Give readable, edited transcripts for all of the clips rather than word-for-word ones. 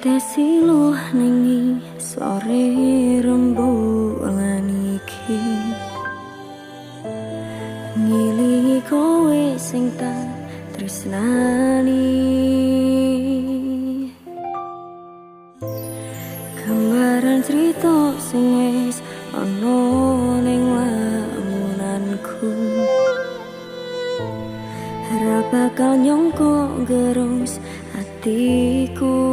Tesiluh nengi sore rembulan iki ngilingi kowe sing tak tresnani gambaran cerita sing wis ana ning lamunanku ora bakal nyongko gerus hatiku.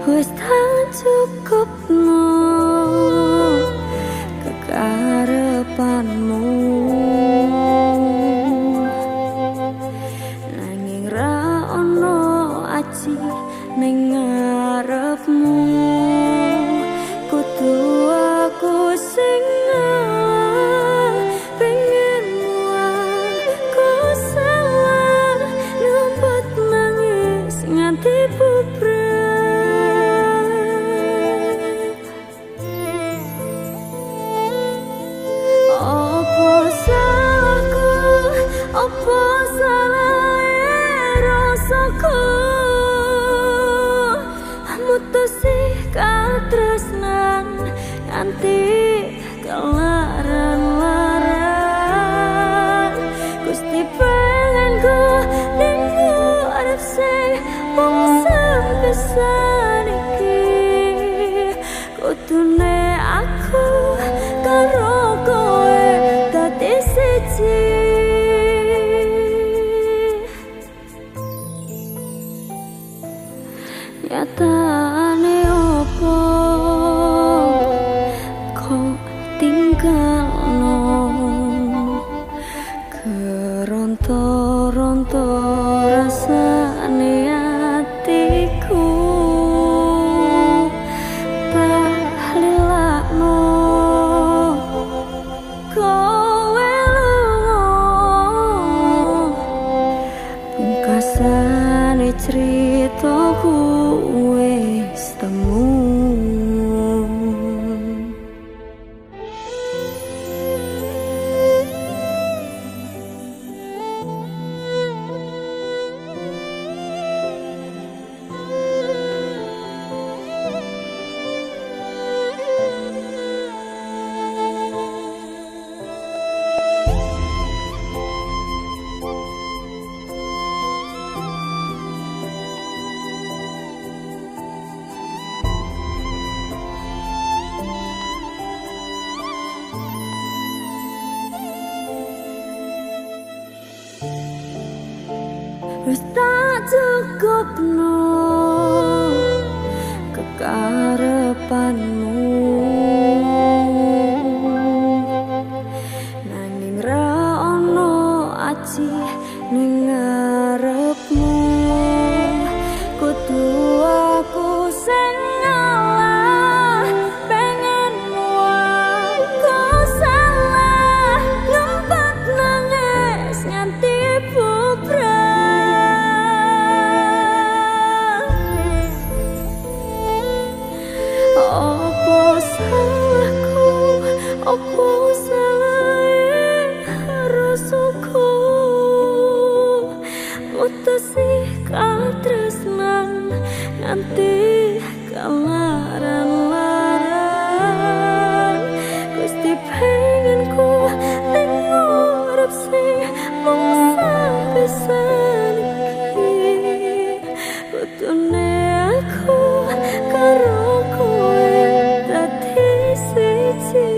Wis tak cukup no kekarepanmu, nanging ra ono aji ning ngarepmu. Kudu aku sing pengen aku salah nyumpet nangis nganti bubrek. Apa salah rasaku mutusi katresnan nganti kelaran-laran. Gusti pengen ku ning urip sing mung sepisan iki. Kudune aku karo kowe dadi siji. Nyatane opo kok tinggalno keronto-ronto rasane atiku tak lilakno kowe lunga pungkasane ceritaku wis temu. Wis tak cukup no kekarepanmu, nanging ra ono aji ning ngarepmu. Kudu aku sing ngalah pengenmu aku salah nyumpet nangis nganti bubrek. Apa salah rasaku mutusi katresnan nganti kelaran-laran. Gusti pengen ku ning urip sing mung sepisan iki. Kudune aku karo kowe dadi siji.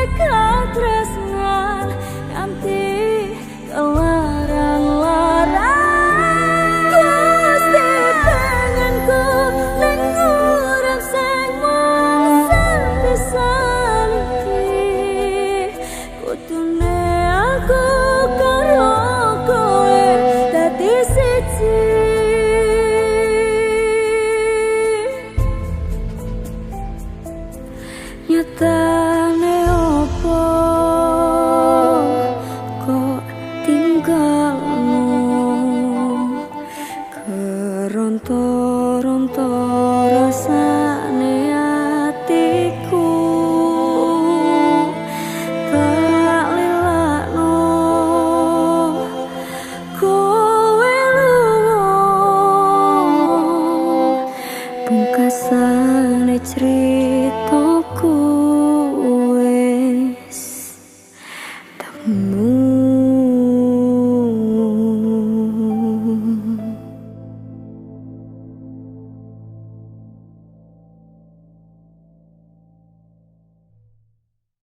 Katresnan nganti kelaran-laran. Gusti pengen ku ning urip sing mung sepisan iki. Kudune aku karo kowe dadi siji. Nyatane